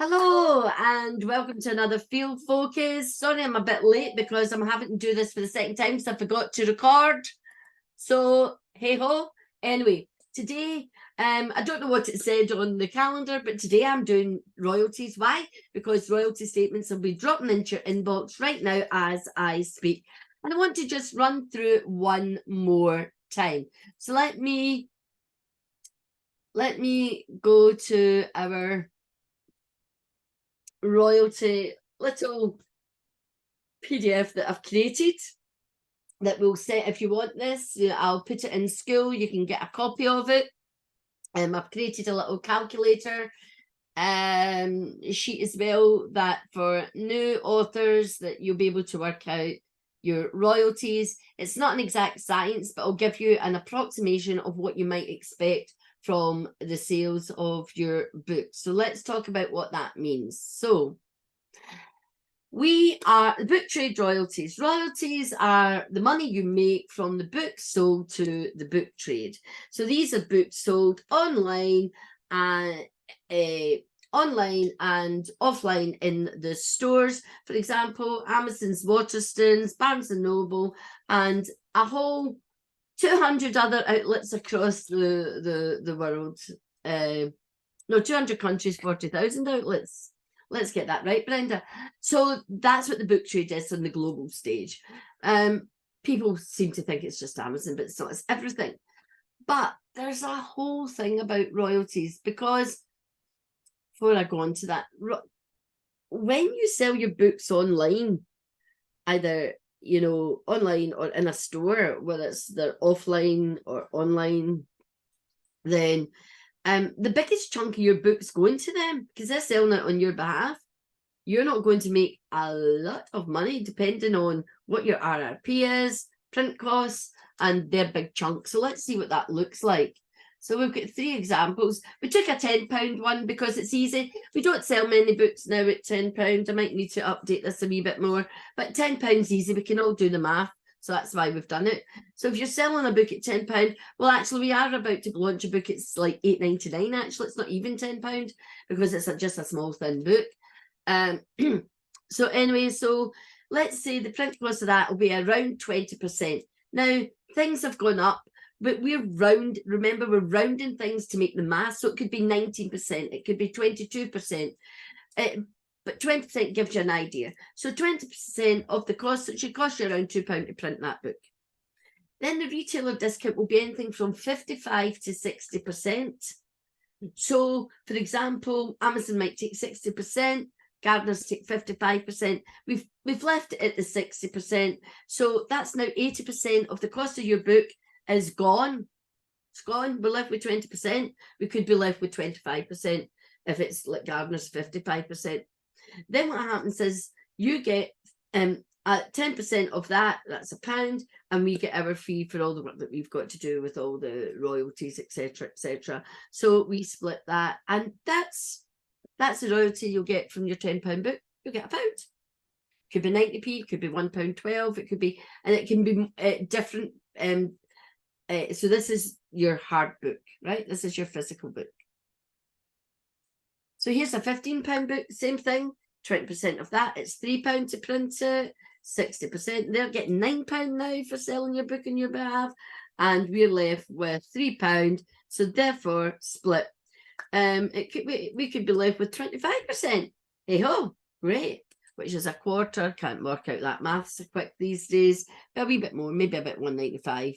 Hello and welcome to another Field Focus. Sorry I'm a bit late because I'm having to do this for the second time because I forgot to record. So, hey ho. Anyway, today, I don't know what it said on the calendar, but today I'm doing royalties. Why? Because royalty statements will be dropping into your inbox right now as I speak. And I want to just run through it one more time. So let me go to our royalty little PDF that I've created that will say, if you want this, I'll put it in school, you can get a copy of it. I've created a little calculator sheet as well, that for new authors that you'll be able to work out your royalties. It's not an exact science, but I'll give you an approximation of what you might expect from the sales of your book. So let's talk about what that means. So we are the book trade royalties. Royalties are the money you make from the books sold to the book trade. So these are books sold online and online and offline in the stores. For example, Amazon's, Waterstones, Barnes and Noble, and a whole 200 other outlets across the world. No, 200 countries, 40,000 outlets. Let's get that right, Brenda. So that's what the book trade is on the global stage. People seem to think it's just Amazon, but it's not. It's everything. But there's a whole thing about royalties, because before I go on to that, when you sell your books online, either online or in a store, whether it's they're offline or online, then the biggest chunk of your book's going to them because they're selling it on your behalf. You're not going to make a lot of money depending on what your RRP is, print costs, and their big chunk. So let's see what that looks like. So we've got 3 examples. We took a £10 one because it's easy. We don't sell many books now at £10. I might need to update this a wee bit more, but £10 easy. We can all do the math. So that's why we've done it. So if you're selling a book at £10, well, actually, we are about to launch a book. It's like £8.99. Actually, it's not even £10 because it's just a small, thin book. So anyway, so let's say the print cost of that will be around 20%. Now, things have gone up, but remember, we're rounding things to make the math. So it could be 19%, it could be 22%. But 20% gives you an idea. So 20% of the cost, it should cost you around £2 to print that book. Then the retailer discount will be anything from 55 to 60%. So, for example, Amazon might take 60%, Gardner's take 55%. We've left it at the 60%. So that's now 80% of the cost of your book is gone. It's gone. We're left with 20%. We could be left with 25% if it's like Gardner's 55%. Then what happens is you get 10% of that, that's £1, and we get our fee for all the work that we've got to do with all the royalties, etc., etc. So we split that, and that's the royalty you'll get from your £10 book. You'll get £1. Could be 90p, could be £1.12, it could be, and it can be different. So this is your hard book, right? This is your physical book. So here's a £15 book, same thing, 20% of that, it's £3 to print it, 60%. They're getting £9 now for selling your book on your behalf, and we're left with £3. So therefore, split. We could be left with 25%. Hey ho, great, which is a quarter. Can't work out that maths so quick these days. A wee bit more, maybe about 195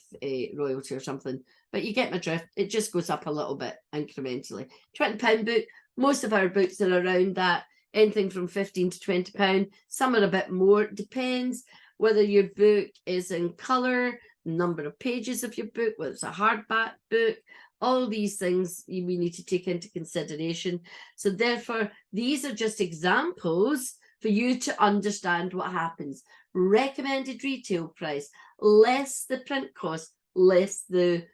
royalty or something. But you get my drift. It just goes up a little bit incrementally. £20 book. Most of our books are around that, anything from £15 to £20. Some are a bit more. Depends whether your book is in colour, number of pages of your book, whether it's a hardback book. All these things we need to take into consideration. So therefore, these are just examples for you to understand what happens. Recommended retail price, less the print cost, less the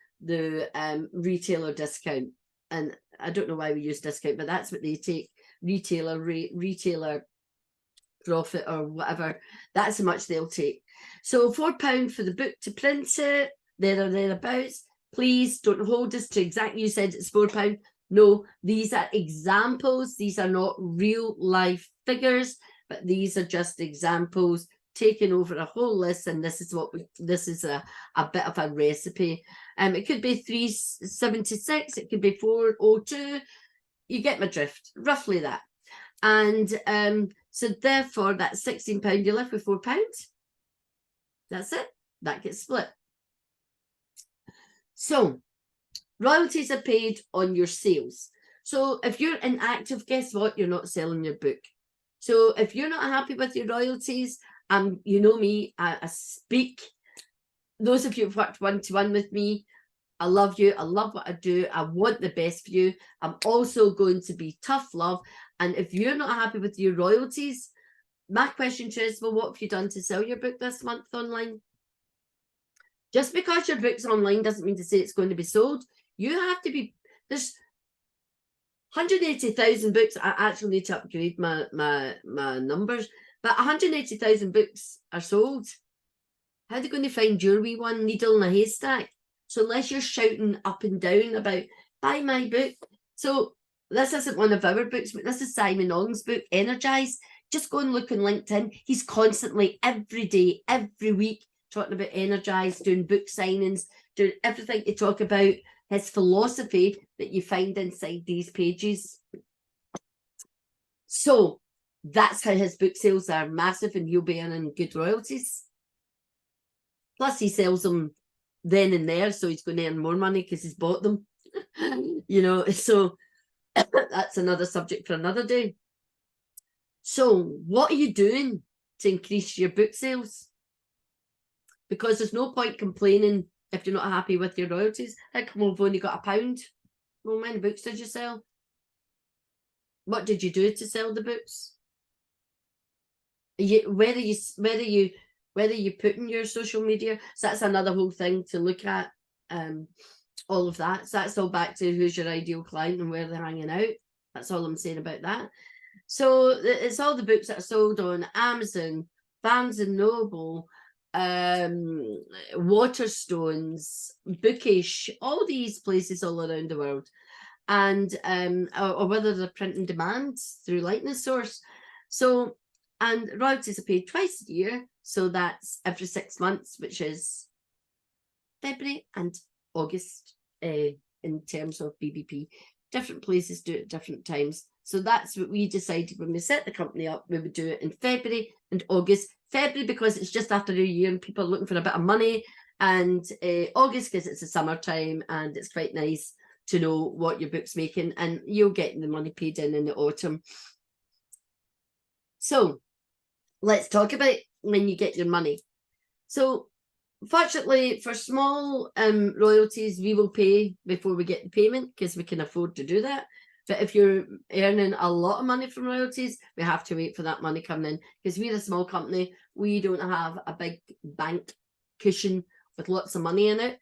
retailer discount. And I don't know why we use discount, but that's what they take, retailer profit or whatever. That's how much they'll take. So £4 for the book to print it, there or thereabouts. Please don't hold us to exactly, you said it's £4. No, these are examples. These are not real life figures, but these are just examples taken over a whole list, and this is what this is a bit of a recipe. It could be 376, it could be 402. You get my drift, roughly that. And so therefore that's £16. You're left with £4. That's it. That gets split. So royalties are paid on your sales. So if you're inactive, guess what? You're not selling your book. So if you're not happy with your royalties, you know me, I speak. Those of you who've worked one-to-one with me, I love you. I love what I do. I want the best for you. I'm also going to be tough love. And if you're not happy with your royalties, my question to you is, well, what have you done to sell your book this month online? Just because your book's online doesn't mean to say it's going to be sold. You have to be, there's 180,000 books. I actually need to upgrade my numbers, but 180,000 books are sold. How are they going to find your wee one, needle in a haystack? So unless you're shouting up and down about, buy my book. So this isn't one of our books, but this is Simon Ong's book, Energize. Just go and look on LinkedIn. He's constantly, every day, every week, talking about Energize, doing book signings, doing everything to talk about his philosophy that you find inside these pages. So that's how his book sales are massive, and he'll be earning good royalties. Plus he sells them then and there, so he's going to earn more money because he's bought them. You know, so that's another subject for another day. So what are you doing to increase your book sales? Because there's no point complaining if you're not happy with your royalties. How come we've only got £1? Well, how many books did you sell? What did you do to sell the books? Whether you put in your social media, so that's another whole thing to look at. All of that. So that's all back to who's your ideal client and where they're hanging out. That's all I'm saying about that. So it's all the books that are sold on Amazon, Barnes and Noble, Waterstones, Bookish, all these places all around the world, and or whether they're print and demand through Likeness Source. So, and royalties are paid twice a year, so that's every 6 months, which is February and August in terms of BBP. Different places do it at different times. So that's what we decided when we set the company up. We would do it in February and August. February because it's just after New Year and people are looking for a bit of money, and August because it's the summertime and it's quite nice to know what your book's making, and you'll get the money paid in the autumn. So let's talk about when you get your money. So fortunately for small royalties, we will pay before we get the payment because we can afford to do that. But if you're earning a lot of money from royalties, we have to wait for that money coming in, because we're a small company. We don't have a big bank cushion with lots of money in it.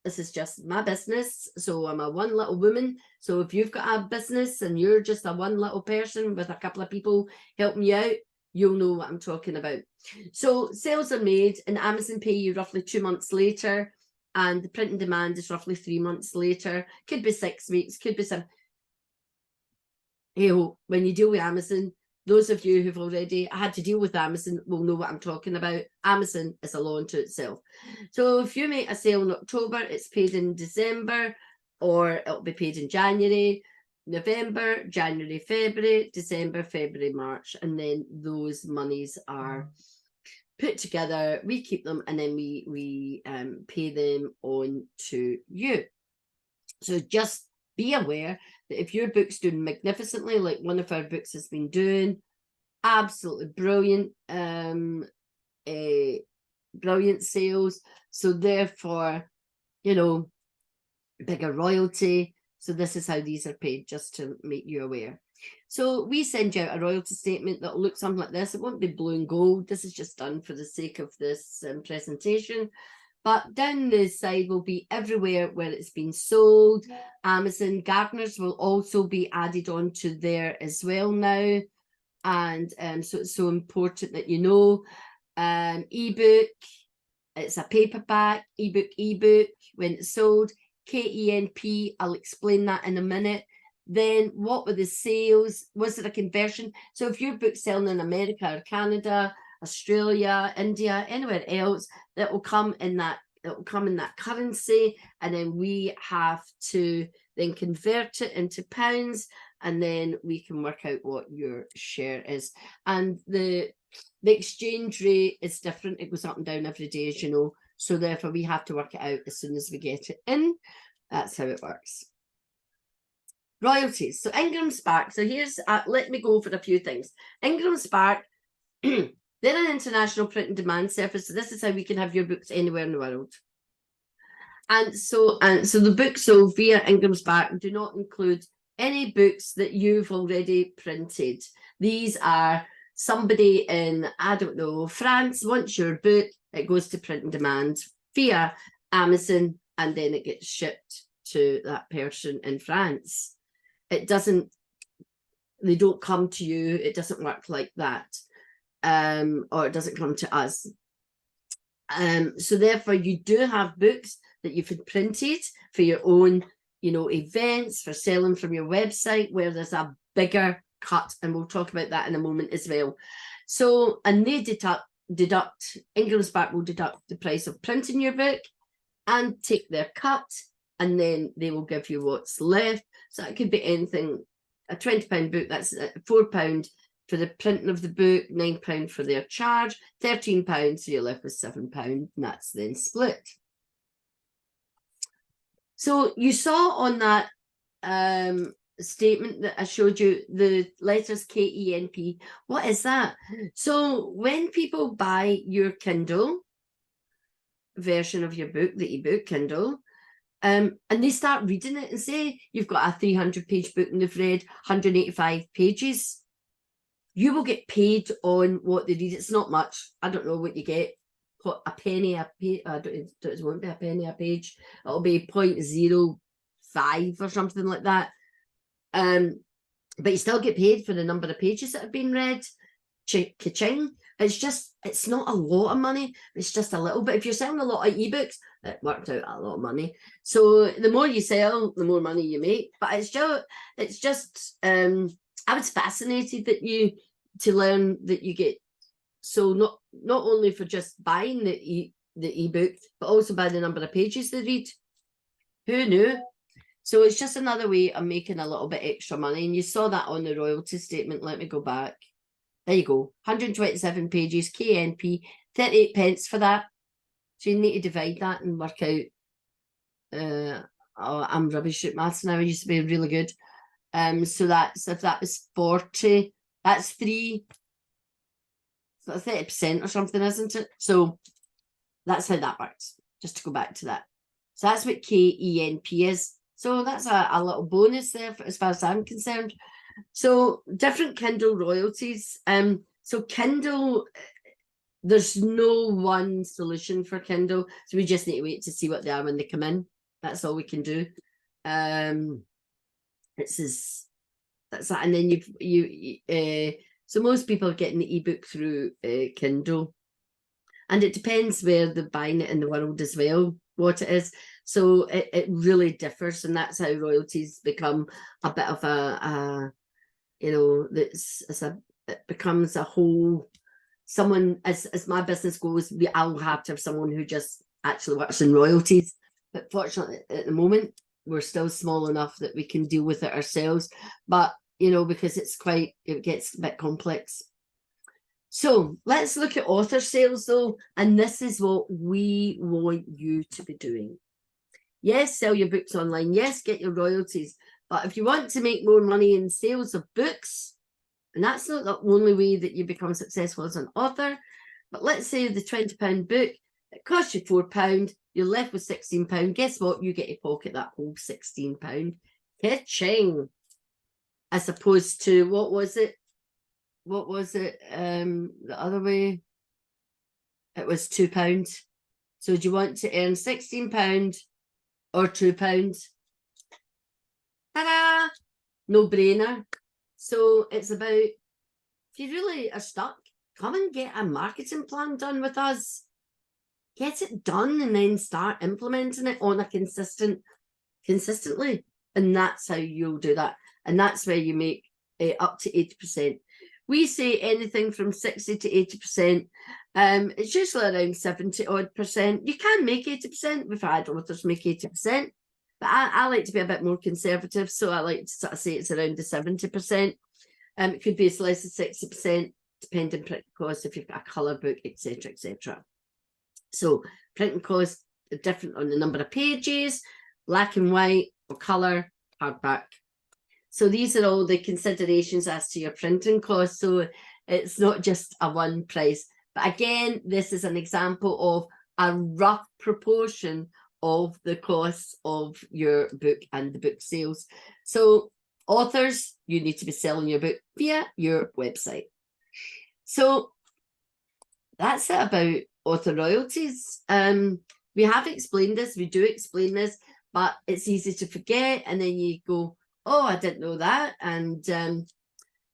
This is just my business, so I'm a one little woman. So if you've got a business and you're just a one little person with a couple of people helping you out, you'll know what I'm talking about. So sales are made and Amazon pay you roughly 2 months later, and the print and demand is roughly 3 months later. Could be 6 weeks, could be 7. Hey, when you deal with Amazon, those of you who've already had to deal with Amazon will know what I'm talking about. Amazon is a law unto itself. So if you make a sale in October, it's paid in December, or it'll be paid in January, November, January, February, December, February, March, and then those monies are put together. We keep them, and then we pay them on to you. So just be aware that if your book's doing magnificently, like one of our books has been doing, absolutely brilliant, brilliant sales. So therefore, you know, bigger royalty. So this is how these are paid, just to make you aware. So we send you out a royalty statement that will look something like this. It won't be blue and gold. This is just done for the sake of this presentation. But down the side will be everywhere where it's been sold. Amazon Gardeners will also be added on to there as well now. And so it's so important that you know. Ebook, it's a paperback, ebook, when it's sold. KENP, I'll explain that in a minute. Then what were the sales? Was there a conversion? So if your book's selling in America or Canada, Australia, India, anywhere else, that will come in that, it will come in that currency, and then we have to then convert it into pounds, and then we can work out what your share is. And the exchange rate is different. It goes up and down every day, as you know. So therefore we have to work it out as soon as we get it in. That's how it works. Royalties. So Ingram Spark. So here's, let me go over a few things. Ingram Spark, they're an international print and demand service. So this is how we can have your books anywhere in the world. And so the books sold via Ingram Spark do not include any books that you've already printed. These are somebody in, I don't know, France wants your book, it goes to print and demand via Amazon, and then it gets shipped to that person in France. It doesn't, they don't come to you, it doesn't work like that. Or it doesn't come to us. So therefore you do have books that you've printed for your own, you know, events, for selling from your website, where there's a bigger cut, and we'll talk about that in a moment as well. So, and they deduct, Ingram Spark will deduct the price of printing your book and take their cut, and then they will give you what's left. So it could be anything, a £20 book, that's £4 for the printing of the book, £9 for their charge, £13, so you're left with £7, and that's then split. So you saw on that statement that I showed you, the letters KENP. What is that? So when people buy your Kindle version of your book, the ebook Kindle, and they start reading it, and say you've got a 300-page book and they've read 185 pages, you will get paid on what they read. It's not much. I don't know what you get. What, a penny a page? It won't be a penny a page. It'll be 0.05 or something like that. But you still get paid for the number of pages that have been read. Cha-ching. It's not a lot of money. It's just a little bit. If you're selling a lot of ebooks, it worked out a lot of money. So the more you sell, the more money you make. But it's just I was fascinated to learn that you get, so not only for just buying the ebook, but also by the number of pages they read. Who knew? So it's just another way of making a little bit extra money. And you saw that on the royalty statement. Let me go back. There you go. 127 pages, KNP, 38 pence for that. So you need to divide that and work out. Oh, I'm rubbish at maths now. I used to be really good. So that's, if that was 40, that's 30% or something, isn't it? So that's how that works, just to go back to that. So that's what KENP is. So that's a little bonus there as far as I'm concerned. So different Kindle royalties. So Kindle, there's no one solution for Kindle. So we just need to wait to see what they are when they come in. That's all we can do. That's that. And then so most people are getting the ebook through Kindle, and it depends where they're buying it in the world as well, what it is. So it really differs, and that's how royalties become a bit of a you know, it becomes a whole, someone, as my business goes, I'll have to have someone who just actually works in royalties. But fortunately at the moment we're still small enough that we can deal with it ourselves. But you know, because it gets a bit complex. So let's look at author sales though, and this is what we want you to be doing. Yes, sell your books online. Yes, get your royalties. But if you want to make more money in sales of books, and that's not the only way that you become successful as an author, but let's say the £20 book, it costs you £4, you're left with £16. Guess what? You get to pocket that whole £16. Ka-ching! As opposed to, what was it? The other way? It was £2. So do you want to earn £16 or £2? Ta-da! No brainer. So it's about, if you really are stuck, come and get a marketing plan done with us. Get it done and then start implementing it on a consistent consistently. And that's how you'll do that. And that's where you make up to 80%. We say anything from 60 to 80%. It's usually around 70 odd percent. You can make 80%. We've had authors make 80%, but I like to be a bit more conservative. So I like to sort of say it's around the 70%. It could be as less as 60%, depending on printing costs, if you've got a colour book, etc., etc. So printing costs are different on the number of pages, black and white or colour, hardback. So these are all the considerations as to your printing costs. So it's not just a one price. But again, this is an example of a rough proportion of the costs of your book and the book sales. So authors, you need to be selling your book via your website. So that's it about author royalties. We have explained this, we do explain this, but it's easy to forget, and then you go, oh, I didn't know that. And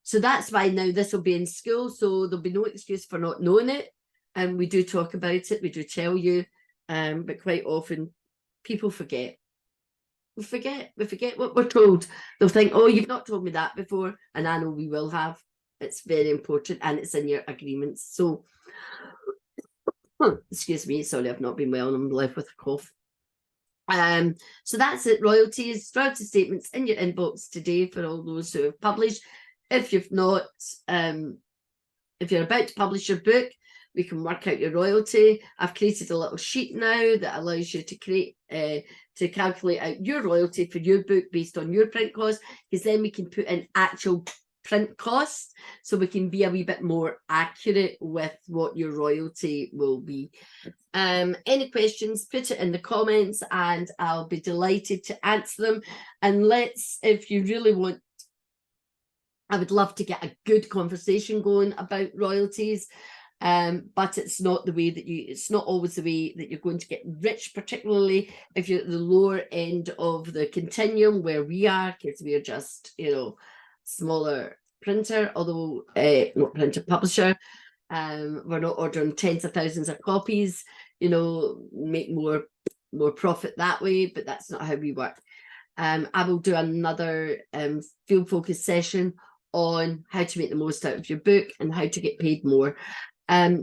so that's why now this will be in school, so there'll be no excuse for not knowing it. And we do talk about it, we do tell you, but quite often people forget. We forget what we're told. They'll think, oh, you've not told me that before, and I know we will have. It's very important, and it's in your agreements. So, excuse me, sorry, I've not been well, and I'm left with a cough. So that's it. Royalty statements in your inbox today for all those who have published. If you've not, if you're about to publish your book, we can work out your royalty. I've created a little sheet now that allows you to create to calculate out your royalty for your book based on your print costs, because then we can put in actual print costs, so we can be a wee bit more accurate with what your royalty will be. Any questions, put it in the comments and I'll be delighted to answer them. And if you really want, I would love to get a good conversation going about royalties, but it's not the way that it's not always the way that you're going to get rich, particularly if you're at the lower end of the continuum where we are, because we're just, smaller printer, although not printer, publisher. We're not ordering tens of thousands of copies, make more profit that way, but that's not how we work. I will do another field focus session on how to make the most out of your book and how to get paid more.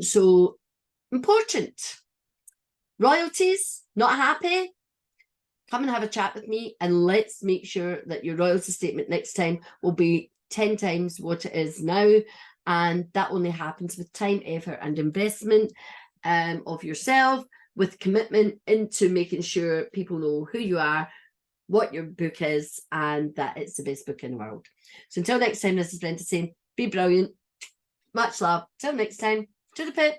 So important. Royalties, not happy? Come and have a chat with me, and let's make sure that your royalty statement next time will be 10 times what it is now. And that only happens with time, effort, and investment of yourself, with commitment into making sure people know who you are, what your book is, and that it's the best book in the world. So until next time, this is Brenda saying, be brilliant. Much love. Till next time. To the pip.